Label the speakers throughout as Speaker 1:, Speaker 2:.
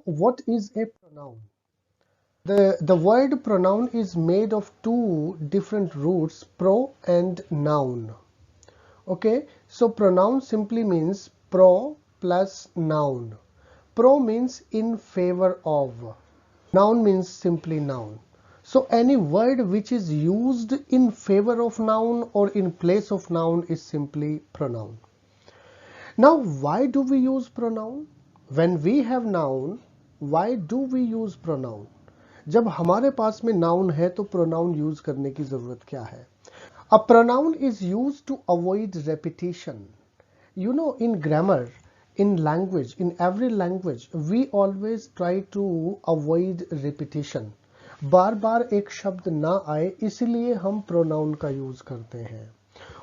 Speaker 1: what is a pronoun? The word pronoun is made of two different roots, pro and noun. Okay, so pronoun simply means pro plus noun. Pro means in favor of. Noun means simply noun. So any word which is used in favor of noun or in place of noun is simply pronoun. Now, why do we use pronoun? When we have noun, why do we use pronoun? जब हमारे पास में noun है तो pronoun use करने की जरूरत क्या है? A pronoun is used to avoid repetition. You know, in grammar, in language, in every language, we always try to avoid repetition. बार बार एक शब्द ना आए इसलिए हम प्रोनाउन का यूज करते हैं.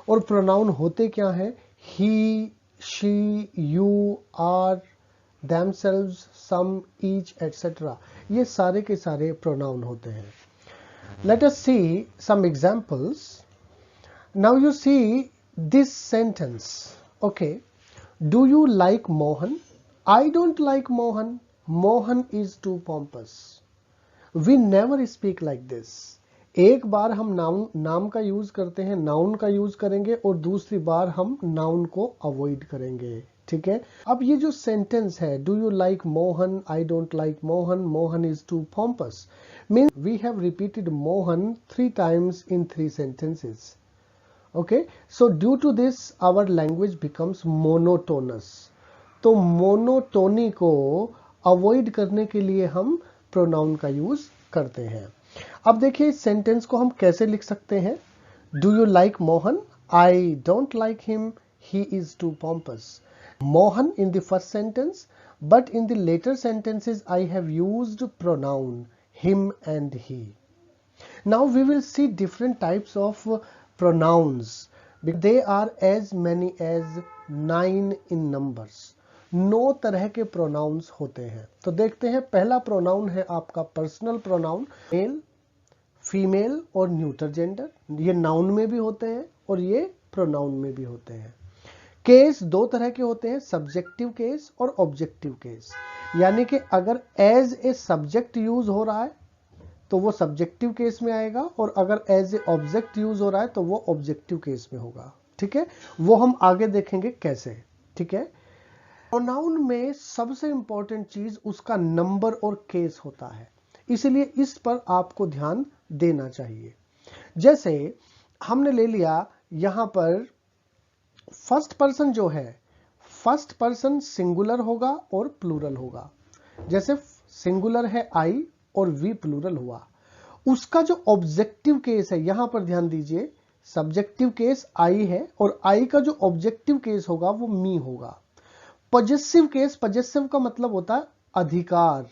Speaker 1: और प्रोनाउन होते क्या हैं? He, she, you, are, themselves, some, each, etc. ये सारे के सारे प्रोनाउन होते हैं. Let us see some examples. Now you see this sentence. Okay. Do you like Mohan? I don't like Mohan. Mohan is too pompous. We never speak like this. एक बार हम नाम का यूज करते हैं, नाउन का use करेंगे और दूसरी बार हम नाउन को अवॉइड करेंगे. ठीक है. अब ये जो सेंटेंस है, do you like Mohan, I don't like Mohan, Mohan is too pompous, means we have repeated Mohan 3 times in 3 sentences. Okay, so due to this our language becomes monotonous. तो मोनोटोनी को अवॉइड करने के लिए हम प्रोनाउन का यूज करते हैं. अब देखिए इस सेंटेंस को हम कैसे लिख सकते हैं. Do you like Mohan, I don't like him, he is too pompous. Mohan in the first sentence, but in the later sentences I have used pronoun him and he. Now we will see different types of pronouns. They are as many as 9 in numbers. 9 तरह के pronouns होते हैं. तो देखते हैं. पहला pronoun है आपका पर्सनल प्रोनाउन. मेल, फीमेल और न्यूटर जेंडर. ये नाउन में भी होते हैं और ये प्रोनाउन में भी होते हैं. केस 2 तरह के होते हैं, सब्जेक्टिव केस और ऑब्जेक्टिव केस. यानी कि अगर एज ए सब्जेक्ट यूज हो रहा है तो वो सब्जेक्टिव केस में आएगा और अगर एज ए ऑब्जेक्ट यूज हो रहा है तो वो ऑब्जेक्टिव केस में होगा. ठीक है, वो हम आगे देखेंगे कैसे. ठीक है. प्रोनाउन में सबसे इंपॉर्टेंट चीज उसका नंबर और केस होता है, इसलिए इस पर आपको ध्यान देना चाहिए. जैसे हमने ले लिया यहां पर फर्स्ट पर्सन जो है, फर्स्ट पर्सन सिंगुलर होगा और प्लूरल होगा. जैसे सिंगुलर है आई और वी प्लूरल हुआ. उसका जो ऑब्जेक्टिव केस है, यहां पर ध्यान दीजिए, सब्जेक्टिव केस आई है और आई का जो ऑब्जेक्टिव केस होगा वो मी होगा. पॉजेसिव केस, पॉजेसिव का मतलब होता है अधिकार.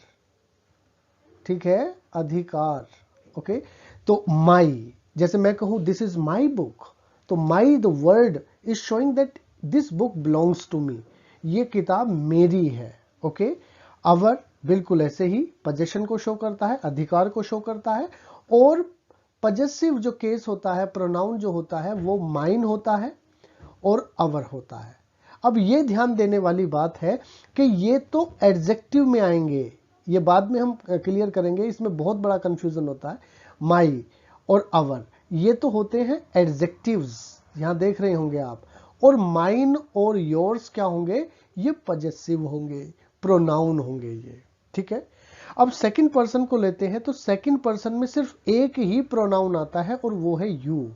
Speaker 1: ठीक है, अधिकार. ओके, तो माई, जैसे मैं कहूं दिस इज माई बुक, तो my the word is showing that this book belongs to me, ये किताब मेरी है. ओके. अवर बिल्कुल ऐसे ही पजेशन को शो करता है, अधिकार को शो करता है. और पजेसिव जो केस होता है, प्रोनाउन जो होता है वो माइन होता है और अवर होता है. अब ये ध्यान देने वाली बात है कि ये तो एडजेक्टिव में आएंगे, ये बाद में हम क्लियर करेंगे, इसमें बहुत बड़ा कंफ्यूजन होता है. माई और अवर ये तो होते हैं एडजेक्टिव्स, यहां देख रहे होंगे आप. और माइन और योर्स क्या होंगे? ये पजेसिव होंगे, प्रोनाउन होंगे ये. ठीक है. अब सेकंड पर्सन को लेते हैं तो सेकंड पर्सन में सिर्फ एक ही प्रोनाउन आता है और वो है यू.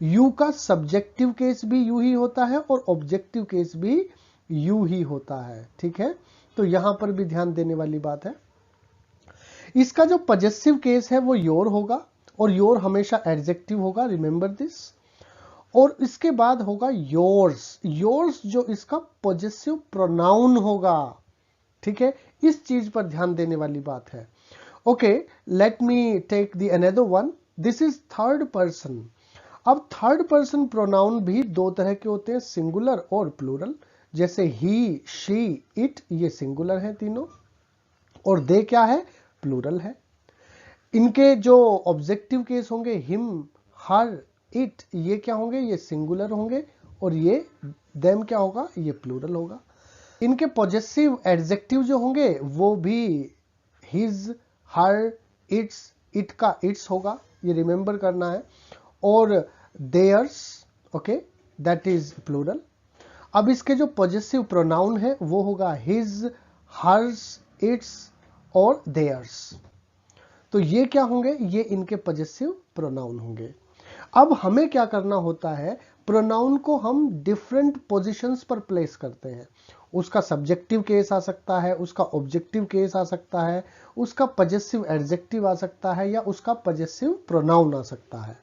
Speaker 1: यू का सब्जेक्टिव केस भी यू ही होता है और ऑब्जेक्टिव केस भी यू ही होता है. ठीक है, तो यहां पर भी ध्यान देने वाली बात है. इसका जो पजेसिव केस है वो योर होगा और योर हमेशा एडजेक्टिव होगा, रिमेंबर दिस. और इसके बाद होगा योर्स. योर्स जो इसका पॉजेसिव प्रोनाउन होगा. ठीक है, इस चीज पर ध्यान देने वाली बात है. Okay, let me take the another one. This is third person. अब थर्ड पर्सन प्रोनाउन भी 2 तरह के होते हैं, सिंगुलर और प्लूरल. जैसे ही, शी, इट, ये सिंगुलर है तीनों और दे क्या है? प्लूरल है. इनके जो ऑब्जेक्टिव केस होंगे, हिम, हर, इट, ये क्या होंगे? ये सिंगुलर होंगे और ये देम क्या होगा? ये प्लूरल होगा. इनके पॉजेसिव एडजेक्टिव जो होंगे वो भी हिज, हर, इट्स, इट का इट्स होगा, ये रिमेंबर करना है, और theirs, okay, that is plural. अब इसके जो पॉजेसिव प्रोनाउन है वो होगा हिज, हर्स, इट्स और देयर्स। तो ये क्या होंगे, ये इनके पॉजेसिव प्रोनाउन होंगे। अब हमें क्या करना होता है, प्रोनाउन को हम डिफरेंट पोजीशंस पर प्लेस करते हैं। उसका सब्जेक्टिव केस आ सकता है, उसका ऑब्जेक्टिव केस आ सकता है, उसका पॉजेसिव एडजेक्टिव आ सकता है, या उसका पॉजेसिव प्रोनाउन आ सकता है।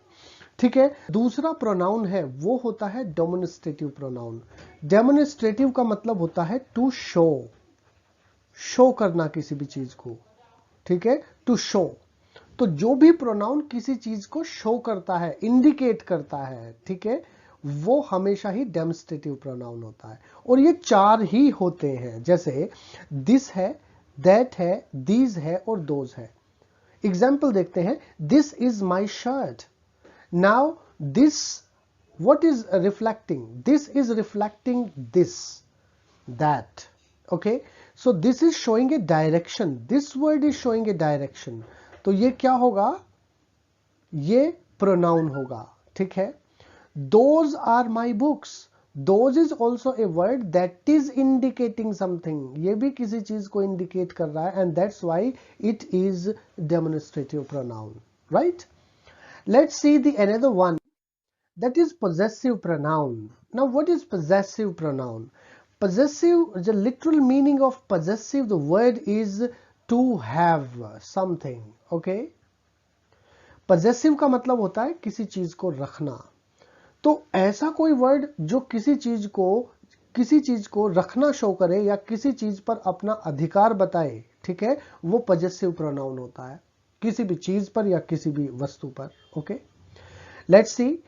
Speaker 1: ठीक है। दूसरा प्रोनाउन है वो होता है डेमोन्स्ट्रेटिव प्रोनाउन। डेमोन्स्ट्रेटिव का मतलब होता है टू शो, शो करना किसी भी चीज को। ठीक है, टू शो। तो जो भी प्रोनाउन किसी चीज को शो करता है, इंडिकेट करता है, ठीक है, वो हमेशा ही डेमोन्स्ट्रेटिव प्रोनाउन होता है। और ये चार ही होते हैं, जैसे दिस है, दैट है, दीज है और दोज है। एग्जाम्पल देखते हैं, this is my shirt. Now this, what is reflecting? This is reflecting this, that. Okay, so this is showing a direction. This word is showing a direction. तो ये क्या होगा, ये pronoun होगा। ठीक है। Those are my books. Those is also a word that is indicating something. ये भी किसी चीज को indicate कर रहा है, and that's why it is demonstrative pronoun, right? Let's see the another one, that is possessive pronoun. Now what is possessive pronoun? Possessive, the literal meaning of possessive, the word is to have something. Okay, possessive का मतलब होता है किसी चीज को रखना। तो ऐसा कोई वर्ड जो किसी चीज को रखना शो करे या किसी चीज पर अपना अधिकार बताए, ठीक है, वो पॉजेसिव प्रोनाउन होता है, किसी भी चीज पर या किसी भी वस्तु पर। Okay, let's see.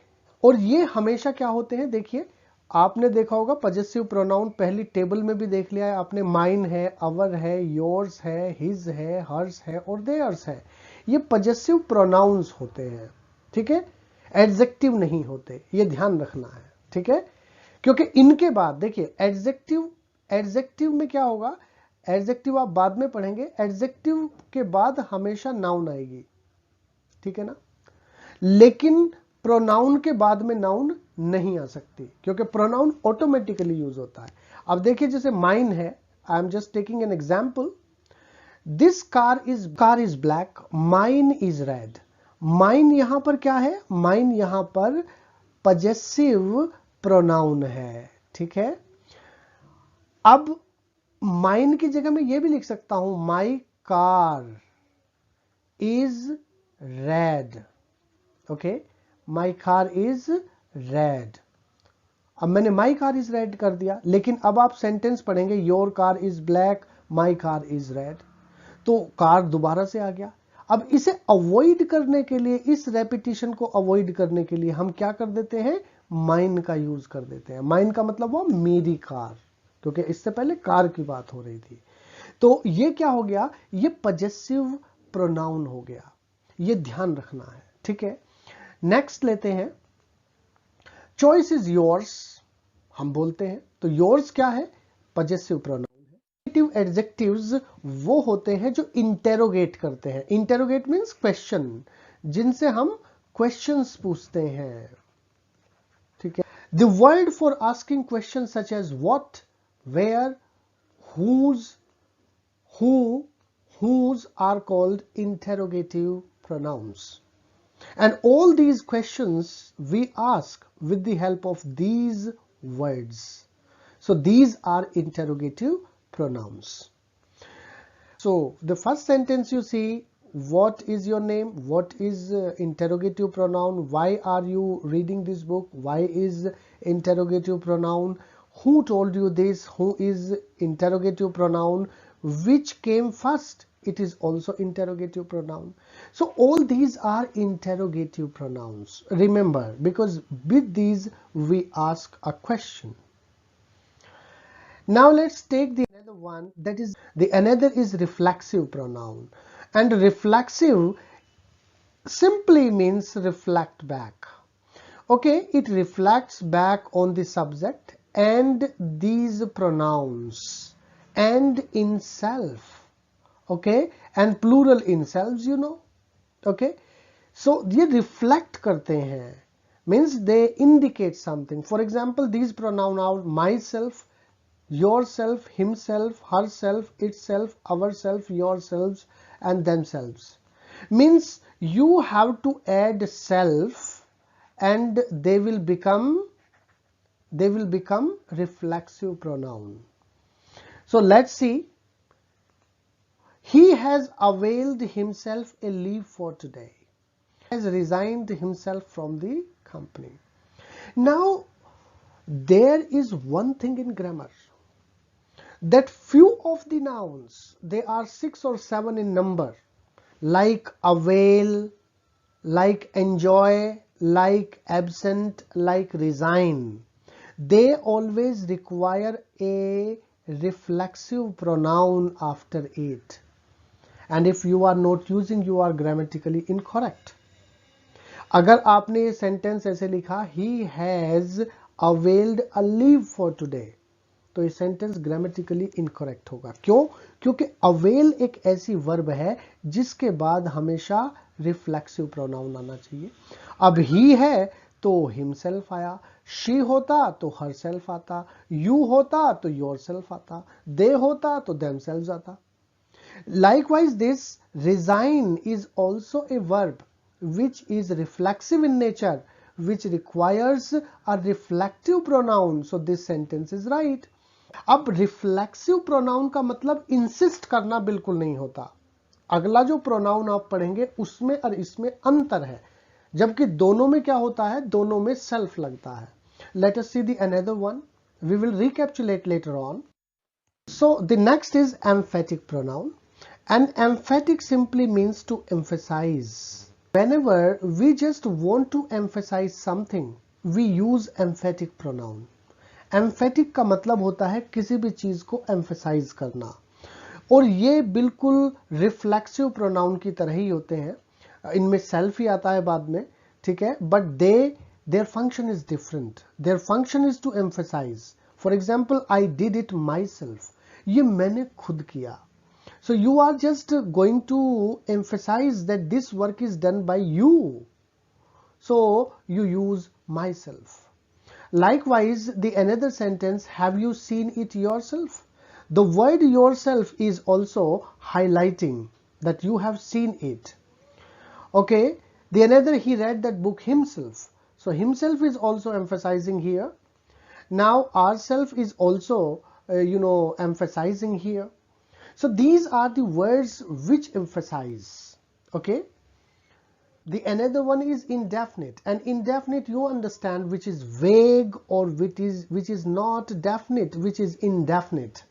Speaker 1: और ये हमेशा क्या होते हैं, देखिए आपने देखा होगा पॉजेसिव प्रोनाउन पहली टेबल में भी देख लिया है आपने, माइन है, अवर है, योर्स है, हिज है, हर्स है और देयर्स है। ये पॉजेसिव प्रोनाउंस होते हैं। ठीक है, एडजेक्टिव नहीं होते, ये ध्यान रखना है। ठीक है, क्योंकि इनके बाद देखिए एडजेक्टिव में क्या होगा, एडजेक्टिव आप बाद में पढ़ेंगे, एडजेक्टिव के बाद हमेशा नाउन आएगी। ठीक है ना, लेकिन प्रोनाउन के बाद में नाउन नहीं आ सकती, क्योंकि प्रोनाउन ऑटोमेटिकली यूज होता है। अब देखिए जैसे माइन है, I am just taking an example, this car is black, mine is red. Mine यहां पर क्या है, माइन यहां पर पॉजेसिव प्रोनाउन है। ठीक है, अब माइन की जगह मैं ये भी लिख सकता हूं, my car is red. Okay, my car is red. अब मैंने माई कार इज रेड कर दिया, लेकिन अब आप सेंटेंस पढ़ेंगे, your car is black, my car is red, तो कार दोबारा से आ गया। अब इसे अवॉइड करने के लिए, इस रेपिटेशन को अवॉइड करने के लिए हम क्या कर देते हैं, माइन का यूज कर देते हैं। माइन का मतलब वो मेरी कार, क्योंकि इससे पहले कार की बात हो रही थी। तो ये क्या हो गया, ये पॉजेसिव प्रोनाउन हो गया, ये ध्यान रखना है। ठीक है, नेक्स्ट लेते हैं, चॉइस इज योर्स, हम बोलते हैं तो योर्स क्या है, पॉजेसिव प्रोनाउन है। एडजेक्टिव्स वो होते हैं जो इंटेरोगेट करते हैं। इंटेरोगेट मींस क्वेश्चन, जिनसे हम क्वेश्चंस पूछते हैं। ठीक है, the word for asking question such as what, where, whose, who, whose are called interrogative pronouns. And all these questions we ask with the help of these words. So these are interrogative pronouns. So the first sentence you see, what is your name, what is interrogative pronoun, why are you reading this book, why is interrogative pronoun, who told you this, who is interrogative pronoun, which came first, it is also interrogative pronoun. So all these are interrogative pronouns, remember, because with these we ask a question. Now let's take the another one, that is the another is reflexive pronoun. And reflexive simply means reflect back. Okay, it reflects back on the subject and these pronouns and in self. okay, and plural in selves, you know, okay. So ये reflect करते हैं, means they indicate something. For example, these pronouns are myself, yourself, himself, herself, itself, ourself, yourselves, and themselves. Means you have to add self and they will become reflexive pronoun. So let's see. He has availed himself a leave for today. He has resigned himself from the company. Now there is one thing in grammar, that few of the nouns, they are 6 or 7 in number, like avail, like enjoy, like absent, like resign, they always require a reflexive pronoun after it. And if you are not using, you are grammatically incorrect. अगर आपने ये sentence ऐसे लिखा, he has availed a leave for today, तो ये sentence grammatically incorrect होगा. क्यों? क्योंकि अवेल एक ऐसी वर्ब है जिसके बाद हमेशा रिफ्लेक्सिव प्रोनाउन आना चाहिए. अब ही है तो हिमसेल्फ आया, शी होता तो हरसेल्फ आता, यू होता तो योरसेल्फ आता, दे होता तो देमसेल्व्स आता. Likewise, this resign is also a verb which is reflexive in nature, which requires a reflective pronoun. So this sentence is right. अब रिफ्लेक्सिव प्रोनाउन का मतलब इंसिस्ट करना बिल्कुल नहीं होता. अगला जो प्रोनाउन आप पढ़ेंगे उसमें और इसमें अंतर है, जबकि दोनों में क्या होता है, दोनों में सेल्फ लगता है. Let us see the another one, we will recapitulate later on. So the next is emphatic pronoun. And emphatic simply means to emphasize. Whenever we just want to emphasize something, we use emphatic pronoun. Emphatic का मतलब होता है किसी भी चीज को emphasize करना, और ये बिल्कुल reflexive pronoun की तरह ही होते हैं. इनमें self ही आता है बाद में, ठीक है, but their function is different. Their function is to emphasize. For example, I did it myself. ये मैंने खुद किया. So you are just going to emphasize that this work is done by you. So you use myself. Likewise, the another sentence, have you seen it yourself? The word yourself is also highlighting that you have seen it. Okay. The another, he read that book himself. So himself is also emphasizing here. Now ourself is also, emphasizing here. So these are the words which emphasize. Okay. The another one is indefinite, and indefinite you understand, which is vague, or which is not definite, which is indefinite.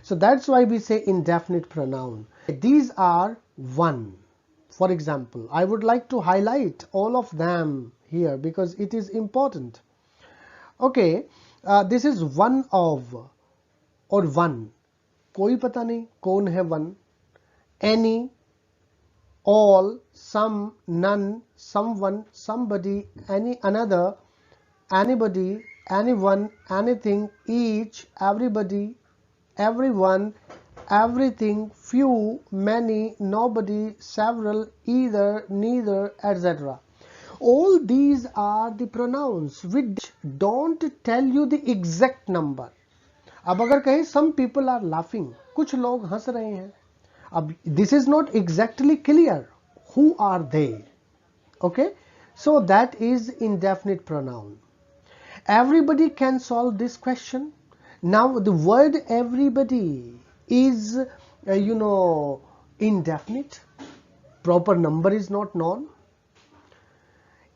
Speaker 1: So that's why we say indefinite pronoun. These are one. For example, I would like to highlight all of them here because it is important. Okay, this is one of or one. कोई पता नहीं कौन है one. Any, all, some, none, someone, somebody, any, another, anybody, anyone, anything, each, everybody, everyone, everything, few, many, nobody, several, either, neither, etc. All these are the pronouns which don't tell you the exact number. अब अगर कहें some people are laughing, कुछ लोग हंस रहे हैं, अब this is not exactly clear who are they. Okay, so that is indefinite pronoun. Everybody can solve this question. Now the word everybody is indefinite, proper number is not known.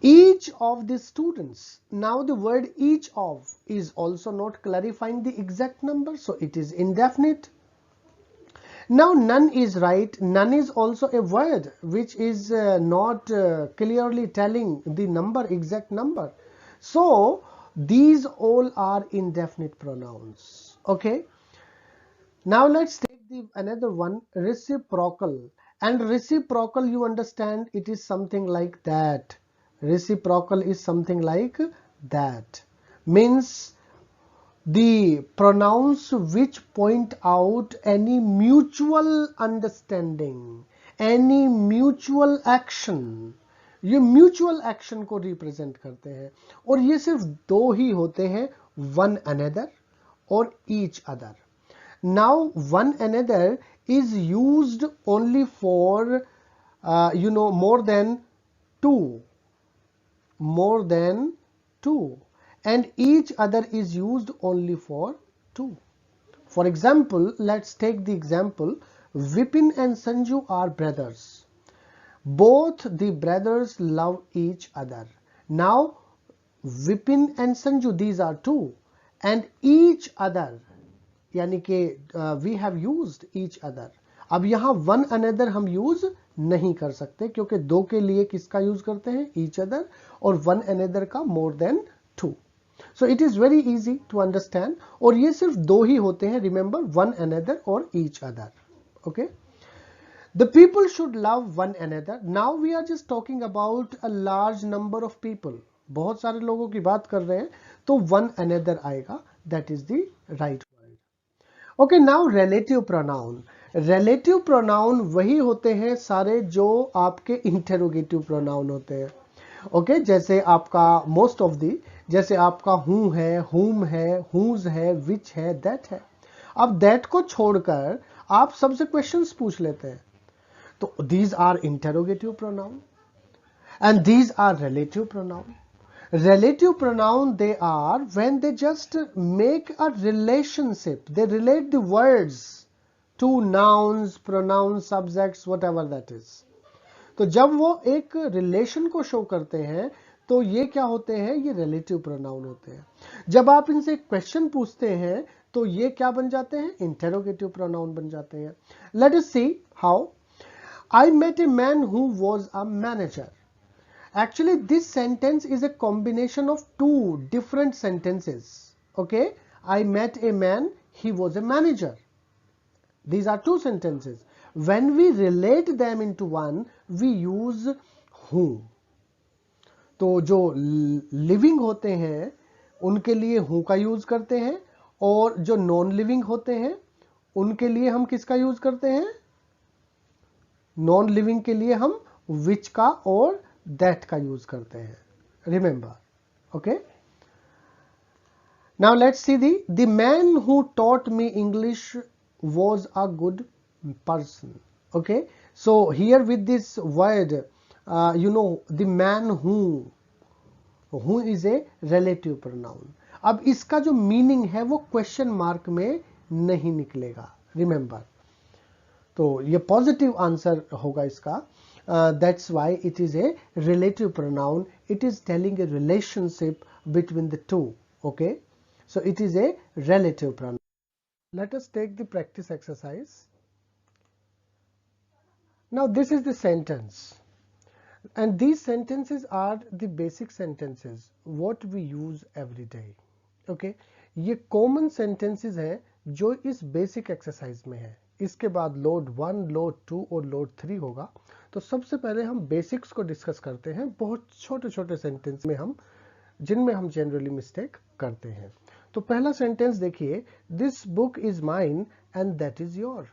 Speaker 1: Each of the students, now the word each of is also not clarifying the exact number, so it is indefinite. Now none is right. None is also a word which is not clearly telling the number, exact number. So these all are indefinite pronouns. Okay. Now let's take the another one, reciprocal. And reciprocal, you understand, it is something like that. Reciprocal is something like that. Means The pronouns which point out any mutual understanding, any mutual action, ये mutual action को represent करते हैं और ये सिर्फ दो ही होते हैं, वन अनदर और each other. Now one another is used only for more than two, and each other is used only for two. For example, let's take the example, Vipin and Sanju are brothers. Both the brothers love each other. Now Vipin and Sanju, these are two, and each other यानी कि we have used each other. अब यहां one another हम use नहीं कर सकते क्योंकि दो के लिए किसका यूज करते हैं, ईच अदर, और वन अनदर का more than two. So it is very easy to understand, और ये सिर्फ दो ही होते हैं, रिमेंबर, वन अनदर और each other. Okay, the people should love one another. Now we are just talking about a large number of people, बहुत सारे लोगों की बात कर रहे हैं, तो वन अनदर आएगा, that is the right. Okay, now relative pronoun. Relative pronoun वही होते हैं सारे जो आपके इंटेरोगेटिव प्रोनाउन होते हैं. ओके, जैसे आपका मोस्ट ऑफ दी, जैसे आपका हूं है, हुम है, हुज है, विच है, दैट है. अब दैट को छोड़कर आप सबसे क्वेश्चंस पूछ लेते हैं, तो these are interrogative pronoun and these are relative pronoun. Relative pronoun, they are when they just make a relationship, they relate the words to nouns, pronouns, subjects, whatever that is. तो जब वो एक relation को show करते हैं तो ये क्या होते हैं, ये रिलेटिव प्रोनाउन होते हैं. जब आप इनसे क्वेश्चन पूछते हैं तो ये क्या बन जाते हैं, इंटेरोगेटिव प्रोनाउन बन जाते हैं. Let us see how. I met a man who was a manager. Actually, this sentence is a combination of two different sentences. Okay, I met a man, he was a manager. These are two sentences. When we relate them into one, we use who. तो जो living होते हैं उनके लिए who का use करते हैं, और जो नॉन लिविंग होते हैं उनके लिए हम किसका यूज करते हैं, नॉन लिविंग के लिए हम which का और that का यूज करते हैं. Remember, okay? Now let's see the man who taught me English was a good person. Okay, so here with this word, the man who is a relative pronoun. अब इसका जो meaning है वो question mark में नहीं निकलेगा, remember. तो ये पॉजिटिव आंसर होगा इसका. That's why it is a relative pronoun. It is telling a relationship between the two. Okay, so it is a relative pronoun. Let us take the practice exercise. Now this is the sentence, and these sentences are the basic sentences what we use every day. Okay, ये common sentences हैं जो इस basic exercise में है. इसके बाद load 1, load 2 और load 3 होगा. तो सबसे पहले हम बेसिक्स को डिस्कस करते हैं, बहुत छोटे छोटे सेंटेंस में हम जिनमें हम जनरली मिस्टेक करते हैं. तो पहला सेंटेंस देखिए, this book is mine and that is your.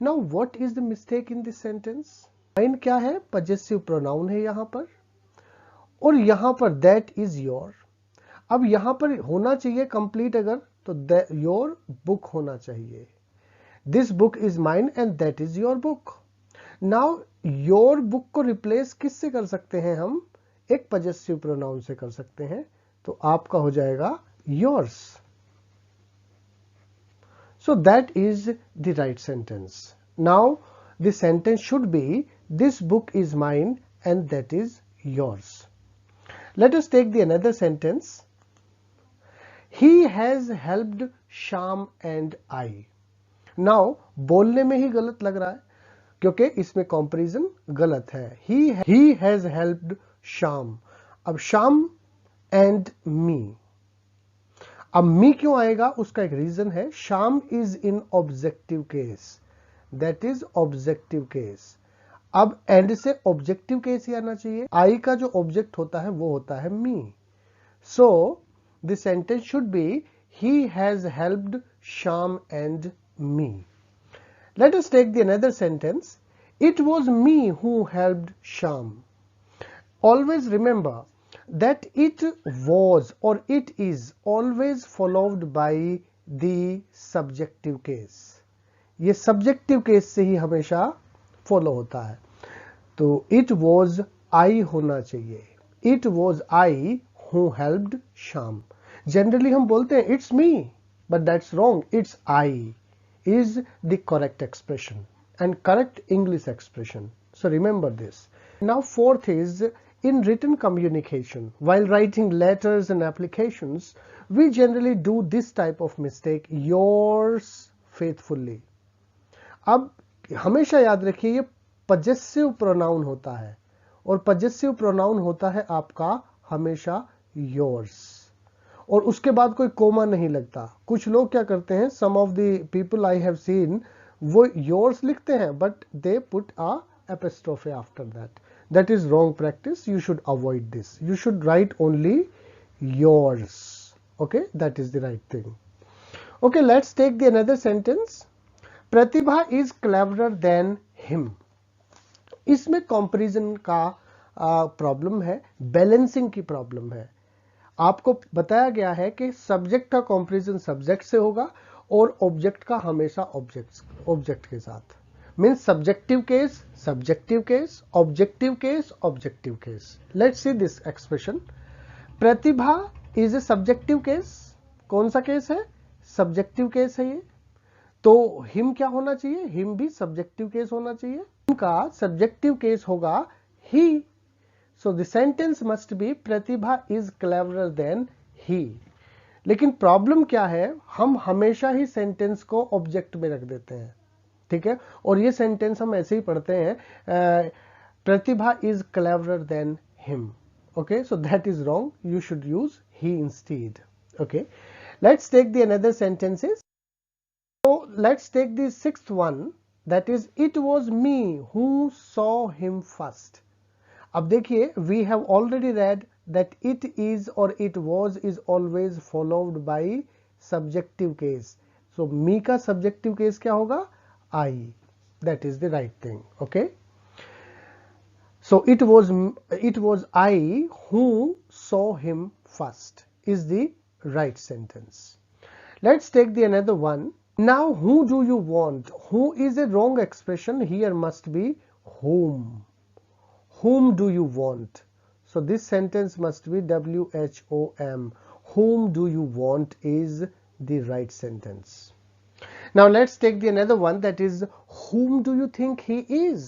Speaker 1: Now what is the mistake in this sentence. Mine क्या है, पजेसिव प्रोनाउन है यहां पर, और यहां पर दैट इज योर. अब यहां पर होना चाहिए कंप्लीट, अगर तो योर बुक होना चाहिए. This book is mine and that is your book. Now your book को रिप्लेस किससे कर सकते हैं हम, एक पजेसिव प्रोनाउन से कर सकते हैं, तो आपका हो जाएगा yours. So that is the right sentence. Now the sentence should be this book is mine and that is yours. Let us take the another sentence. He has helped Shyam and I. नाउ बोलने में ही गलत लग रहा है क्योंकि इसमें comparison गलत है. ही हैज हेल्प्ड श्याम. अब श्याम एंड मी. अब मी क्यों आएगा, उसका एक रीजन है. Shyam is in objective case, that is objective case. अब एंड से ऑब्जेक्टिव केस ही आना चाहिए. आई का जो ऑब्जेक्ट होता है वो होता है me. So the sentence should be he has helped Sham and me. Let us take the another sentence. It was me who helped Sham. Always remember that it was or it is always followed by the subjective case. ये subjective case से ही हमेशा follow होता है. तो it was I होना चाहिए. It was I who helped Sham. Generally हम बोलते हैं it's me, but that's wrong. It's I is the correct expression and correct English expression. So remember this. Now fourth is in written communication. While writing letters and applications, we generally do this type of mistake, yours faithfully. अब हमेशा याद रखिए ये possessive pronoun होता है और possessive pronoun होता है आपका हमेशा yours और उसके बाद कोई कोमा नहीं लगता. कुछ लोग क्या करते हैं, some of the people I have seen, वो yours लिखते हैं but they put a apostrophe after that. That is wrong practice. You should avoid this. You should write only yours. Okay, that is the right thing. Okay, let's take the another sentence. Pratibha is cleverer than him. इसमें comparison का problem है, balancing की problem है. आपको बताया गया है कि सब्जेक्ट का कंपैरिजन सब्जेक्ट से होगा और ऑब्जेक्ट का हमेशा ऑब्जेक्ट के साथ. Means subjective case, subjective case, objective case, objective case. Let's see this expression. Pratibha is a subjective case. कौन सा केस है? Subjective case है ये. तो him क्या होना चाहिए? Him भी subjective case होना चाहिए. Him का subjective case होगा he. So the sentence must be Pratibha is cleverer than he. लेकिन प्रॉब्लम क्या है? हम हमेशा ही सेंटेंस को ऑब्जेक्ट में रख देते हैं. ठीक है, और ये सेंटेंस हम ऐसे ही पढ़ते हैं, Pratibha is cleverer than him. Okay, so that is wrong. You should use he instead. Okay, let's take the another sentences. So let's take the sixth one, that is it was me who saw him first. अब देखिए, we have already read that it is और it was is always followed by subjective case. So me का subjective case क्या होगा? I. That is the right thing. Okay, so it was I who saw him first is the right sentence. Let's take the another one. Now who do you want? Who is a wrong expression. Here must be whom. Whom do you want? So this sentence must be WHOM. Whom do you want is the right sentence. Now let's take the another one, that is whom do you think he is.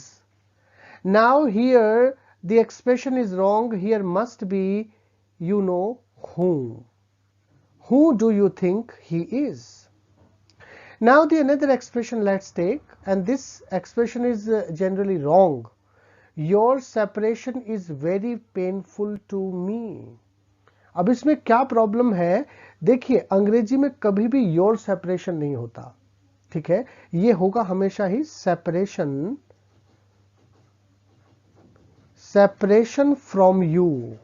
Speaker 1: Now here the expression is wrong. Here must be, you know, whom. Who do you think he is? Now the another expression let's take, and this expression is generally wrong. Your separation is very painful to me. अब इसमें क्या problem है? देखिए, अंग्रेजी में कभी भी your separation नहीं होता. ठीक है, ये होगा हमेशा ही separation from you.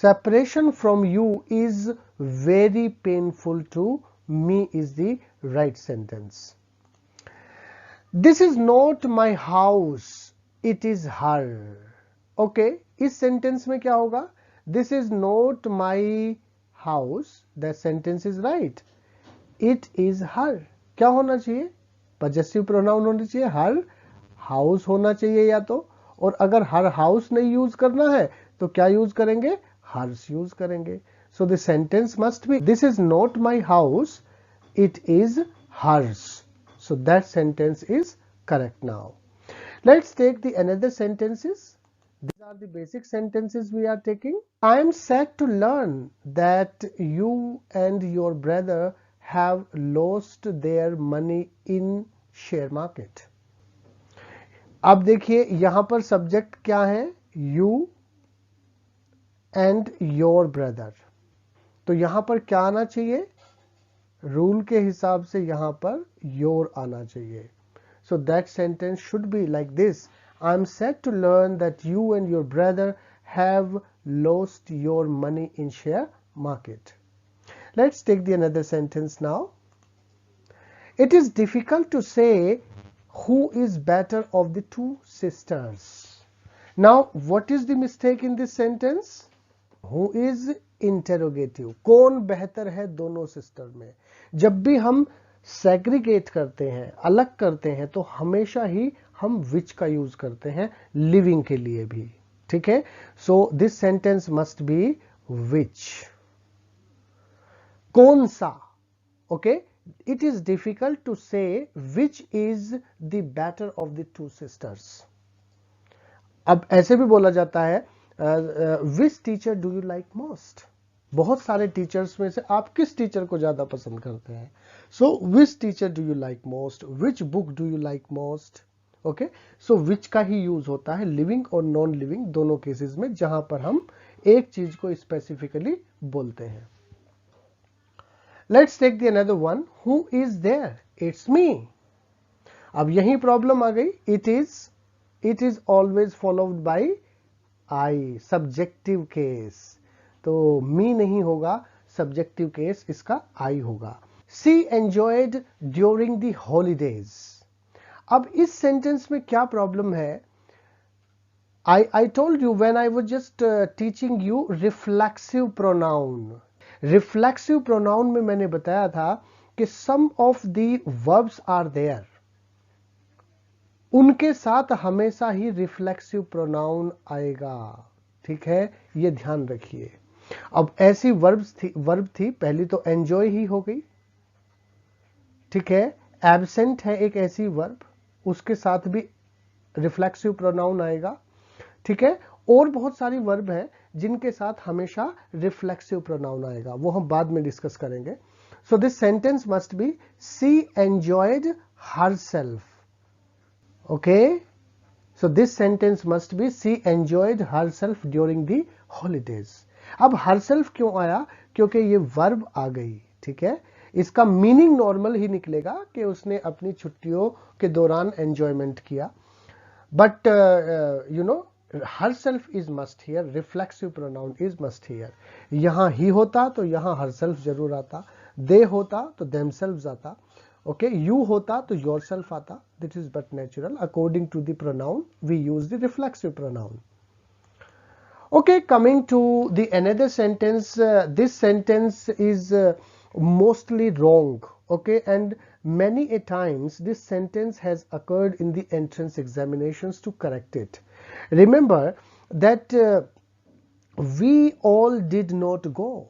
Speaker 1: Separation from you is very painful to me is the right sentence. This is not my house, it is her. Okay, इस सेंटेंस में क्या होगा? This is not my house, that sentence is right. It is her. क्या होना चाहिए? possessive pronoun होना चाहिए. her house होना चाहिए या तो, और अगर her house नहीं यूज करना है तो क्या यूज करेंगे? hers यूज करेंगे. So the sentence must be this is not my house, it is hers. So that sentence is correct now. Let's take the another sentences. These are the basic sentences we are taking. I am sad to learn that you and your brother have lost their money in share market. अब देखिए, यहां पर subject क्या है? You and your brother. तो यहां पर क्या आना चाहिए? रूल के हिसाब से यहां पर your आना चाहिए. So that sentence should be like this. I am sad to learn that you and your brother have lost your money in share market. Let's take the another sentence now. It is difficult to say who is better of the two sisters. Now, what is the mistake in this sentence? Who is interrogative. कौन बेहतर है दोनों sister में. जब भी हम segregate करते हैं, अलग करते हैं, तो हमेशा ही हम विच का यूज करते हैं लिविंग के लिए भी. ठीक है. So this sentence must be which. कौन सा. Okay. It is difficult to say which is the better of the two sisters. अब ऐसे भी बोला जाता है which teacher do you like most? बहुत सारे टीचर्स में से आप किस टीचर को ज्यादा पसंद करते हैं? So which teacher do you like most? Which book do you like most? Okay. So which का ही यूज होता है लिविंग और नॉन लिविंग दोनों केसेस में, जहां पर हम एक चीज को स्पेसिफिकली बोलते हैं. Let's take the another one. Who is there? It's me. अब यही प्रॉब्लम आ गई. It is always followed by I. Subjective case. तो me नहीं होगा, subjective case इसका I होगा. She enjoyed during the holidays. अब इस सेंटेंस में क्या प्रॉब्लम है? I told you when I was just teaching you reflexive pronoun. Reflexive pronoun में मैंने बताया था कि some of the verbs are there, उनके साथ हमेशा ही रिफ्लेक्सिव प्रोनाउन आएगा. ठीक है, ये ध्यान रखिए. अब ऐसी वर्ब थी पहली तो एंजॉय ही हो गई. ठीक है. एब्सेंट है एक ऐसी वर्ब, उसके साथ भी रिफ्लेक्सिव प्रोनाउन आएगा. ठीक है. और बहुत सारी वर्ब है जिनके साथ हमेशा रिफ्लेक्सिव प्रोनाउन आएगा, वो हम बाद में डिस्कस करेंगे. सो this sentence must B she enjoyed herself. Okay. So this sentence must B she enjoyed herself during the holidays. अब हरसेल्फ क्यों आया? क्योंकि ये वर्ब आ गई. ठीक है. इसका मीनिंग नॉर्मल ही निकलेगा कि उसने अपनी छुट्टियों के दौरान एंजॉयमेंट किया. But you know, herself is must here, reflexive pronoun is must here. यहां ही होता तो यहां herself जरूर आता, they होता तो themselves आता, okay, you होता तो yourself आता. This is but natural. According to the pronoun, we use the reflexive pronoun. Okay, coming to the another sentence. This sentence is mostly wrong. Okay, and many a times this sentence has occurred in the entrance examinations to correct it. Remember that we all did not go.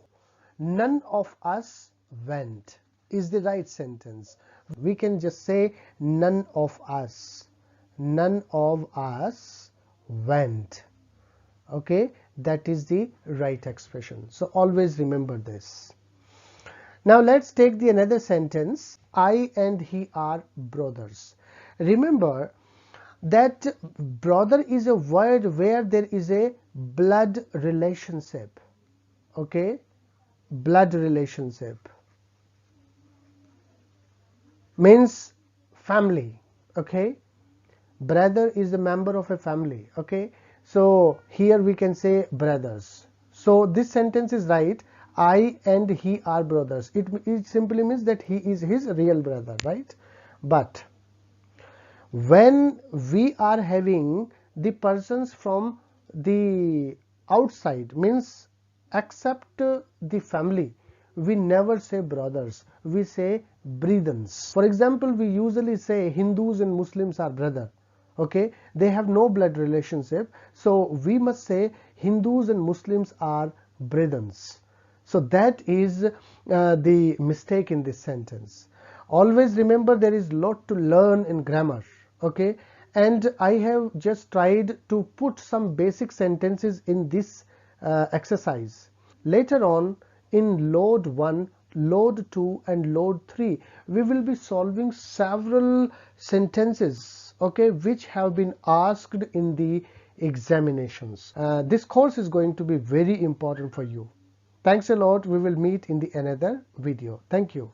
Speaker 1: None of us went is the right sentence. We can just say none of us. None of us went. Okay, that is the right expression. So always remember this. Now let's take the another sentence. I and he are brothers. Remember that brother is a word where there is a blood relationship. Okay, blood relationship means family. Okay, brother is a member of a family. Okay, so here we can say brothers. So this sentence is right. I and he are brothers. It simply means that he is his real brother, right? But when we are having the persons from the outside, means except the family, we never say brothers, we say brethrens. For example, we usually say Hindus and Muslims are brother. Okay, they have no blood relationship, so we must say Hindus and Muslims are brethrens. So that is the mistake in this sentence. Always remember there is lot to learn in grammar. Okay, and I have just tried to put some basic sentences in this exercise. Later on in LOD-1, LOD-2 and LOD-3 we will be solving several sentences, okay, which have been asked in the examinations. This course is going to be very important for you. Thanks a lot. We will meet in the another video. Thank you.